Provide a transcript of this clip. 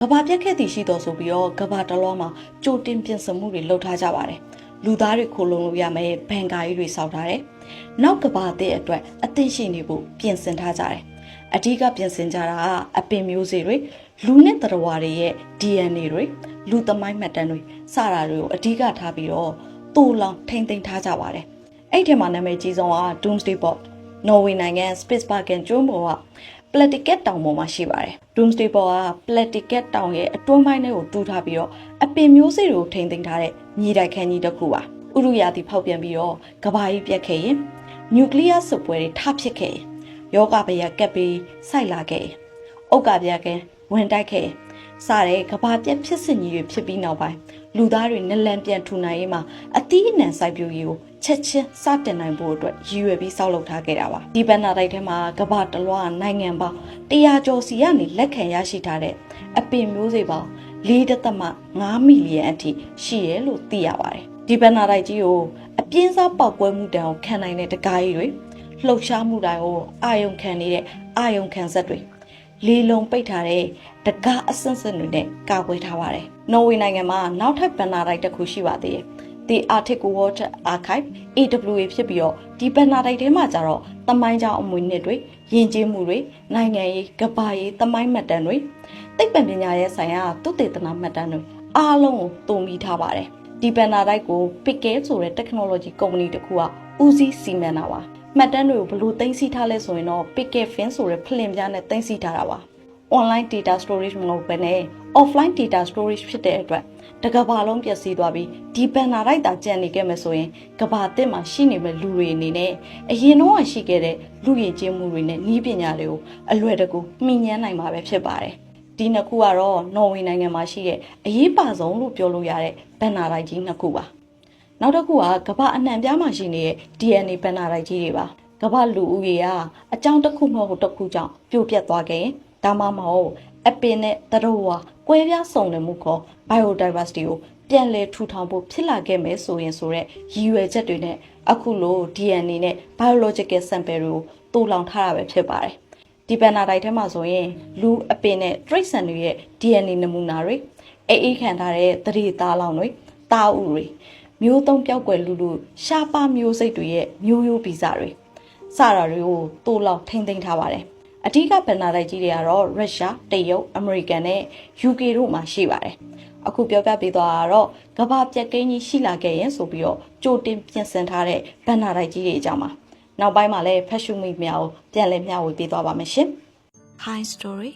ကဘာပြက်ခဲ့သည်ရှိတော်ဆိုပြီးတော့ကဘာတလွားမှာကြိုတင်ပြင်ဆင်မှုတွေလုပ်ထားကြပါတယ်လူသားတွေခိုလုံလို့ရမယ်ဘန်ကာကြီးတွေစောက်ထားတယ်နောက်ကဘာတဲ့အတွက်အသင့်ရှိနေဖို့ပြင်ဆင်ထားကြတယ်အဓိကပြင်ဆင်ကြတာကအပင်မျိုးစေ့တွေလူနဲ့တရဝါတွေရဲ့ DNA တွေလူသမိုင်းမှတ်တမ်းတွေစတာတွေကိုအဓိကထားပြီးတော့တူလောင်ထိမ့်သိမ်းထားကြပါတယ်အဲ့ဒီမှာနာမည်ကြီးဆုံးက Doomsday Bot နော်ဝေနိုင်ငံ Spitsbergen ကျွန်းပေါ်ကPlattiket တောင်ပေါ်မှာရှိပါတယ်။ Doomsday Bot က Plattiket တောင်ရဲ့အတွင်းပိုင်းထဲကိုတူးထားပြီးတော့အပင်မျိုးစေ့တွေကိုထိမ့်သိမ်းထားတဲ့မြေတိုက်ခန်းကြီးတစ်ခုပါ။ဥရုယာတိဖောက်ပြန်ပြီးတော့ကဘာကြီးပြက်ခဲ့ရင်နျူကလ িয়ার စစ်ပွဲတွေထဖြစ်ခဲ့ရင်ယောဂဗျာကပ်ပြီးစိုက်လာခဲ့ရင်ဥက္ကဗျာကဝင်တိုက်ခဲ့ရင်စတဲ့ကဘာပြက်ဖြစ်စဉ်ကြီးတွေဖြစ်ပြီးနောက်ပိုင်းလူသားတွေနလန်ပြန်ထူနိုင်ရေးမှာအသီးအနှံစိုက်ပျိုးရေးကိုချက်ချင်းစတင်နိုင်ဖို့အတွက်ရည်ရွယ်ပြီးဆောက်လုပ်ထားခဲ့တာပါဒီဘန်နာတိုက်ထဲမှာကဘာတလွှားနိုင်ငံပေါင်း100ကျော်စီကနေလက်ခံရရှိထားတဲ့အပင်မျိုးစေ့ပေါင်း4.5 မီလီယံအထိရှိရလို့သိရပါတယ်ဒီဘန်နာတိုက်ကြီးကိုအပြင်းစားပေါက်ကွဲမှုတံကိုခံနိုင်တဲ့တကားကြီးတွေလှုပ်ရှားမှုတိုင်းကိုအာယုံခံနေတဲ့အာယုံခံဆက်တွေလေလုံးပိတ်ထားတဲ့တကားအဆင့်ဆင့်တွေနဲ့ကာကွယ်ထားပါတယ်နော်ဝေနိုင်ငံမှာနောက်ထပ်ဘန်နာတိုက်တစ်ခုရှိပါသေးတယ်The Arctic Water Archive AWA ဖြစ်ပြီးတော့ဒီဘန်နာတိုက်ထဲမှာကြတော့သမိုင်းကြောင်းအမွေနှစ်တွေယဉ်ကျေးမှုတွေနိုင်ငံရေးကဘာရေးသမိုင်းမှတ်တမ်းတွေသိပ္ပံပညာရေးဆိုင်ရာသုတေသနမှတ်တမ်းတွေအားလုံးကိုတုံ့ပြီးထားပါတယ်ဒီဘန်နာတိုက်ကို Pickle ဆိုတဲ့ technology company တစ်ခုကဦးစီးစီမံတာပါမှတ်တမ်းတွေကိုဘယ်လိုသိမ်းဆည်းထားလဲဆိုရင်တော့ Pickle Fin ဆိုတဲ့ဖလင်ပြားနဲ့သိမ်းဆည်းထားတာပါ online data storage မဟုတ်ဘဲနဲ့ offline data storage ဖြစ်တဲ့အတွက်တကဘာလုံးပျက်စီးသွားပြီးဒီဘန်နာတိုက်တာကျန်နေခဲ့မယ်ဆိုရင်ကဘာတစ်မှာရှိနေမဲ့လူတွေအနေနဲ့အရင်တော့ရှိခဲ့တဲ့လူရည်ကျင်းမှုတွေနဲ့ဤပညာတွေကိုအလွယ်တကူမှီညမ်းနိုင်မှာပဲဖြစ်ပါတယ်ဒီနှစ်ခုကတော့နော်ဝေနိုင်ငံမှာရှိတဲ့အရေးပါဆုံးလို့ပြောလို့ရတဲ့ဘန်နာတိုက်ကြီးနှစ်ခုပါနောက်တစ်ခုကကဘာအနှံပြားမှာရှိနေတဲ့ DNA ဘန်နာတိုက်ကြီးတွေပါကဘာလူဦးရေကအကြောင်းတစ်ခုမဟုတ်တစ်ခုကြောင့်ပြိုပြက်သွားခဲ့ရင်ဒါမှမဟုတ်အပင်နဲ့တရဝါကွဲပြားစုံလင်မှုခေါ် biodiversity ကိုပြန်လည်ထူထောင်ဖို့ဖြစ်လာခဲ့မယ်ဆိုရင်ဆိုတဲ့ရည်ရွယ်ချက်တွေနဲ့အခုလို DNA နဲ့ biological sample တွေကိုတူလောင်ထားတာပဲဖြစ်ပါတယ်ဒီဘန်နာတိုက်ထဲမှာဆိုရင်လူအပင်နဲ့တိရစ္ဆာန်တွေရဲ့ DNA နမူနာတွေအေးခံထားတဲ့သတိသားလောင်တွေတာဥတွေမျိုးသုံးပြောက်ွယ်လူရှားပါမျိုးစိတ်တွေရဲ့မျိုးရိုးဗီဇတွေစတာတွေကိုတူလောင်ထိမ့်သိမ်းထားပါတယ်အဓိကဘန်နာတိုက်ကြီးတွေကတော့ရုရှားတရုတ်အမေရိကန်နဲ့ UK တို့မှာရှိပါတယ်အခုပြောပြပေးသွားတာတော့ကဘာပြက်ကင်းကြီးရှိလာခဲ့ရင်ဆိုပြီးတော့ကြိုတင်ပြင်ဆင်ထားတဲ့ဘန်နာတိုက်ကြီးတွေအကြောင်းပါနောက်ပိုင်းမှာလည်းဖက်ရှုမိများကိုပြန်လည်မျှဝေပေးသွားပါမယ်ရှင် Hi Story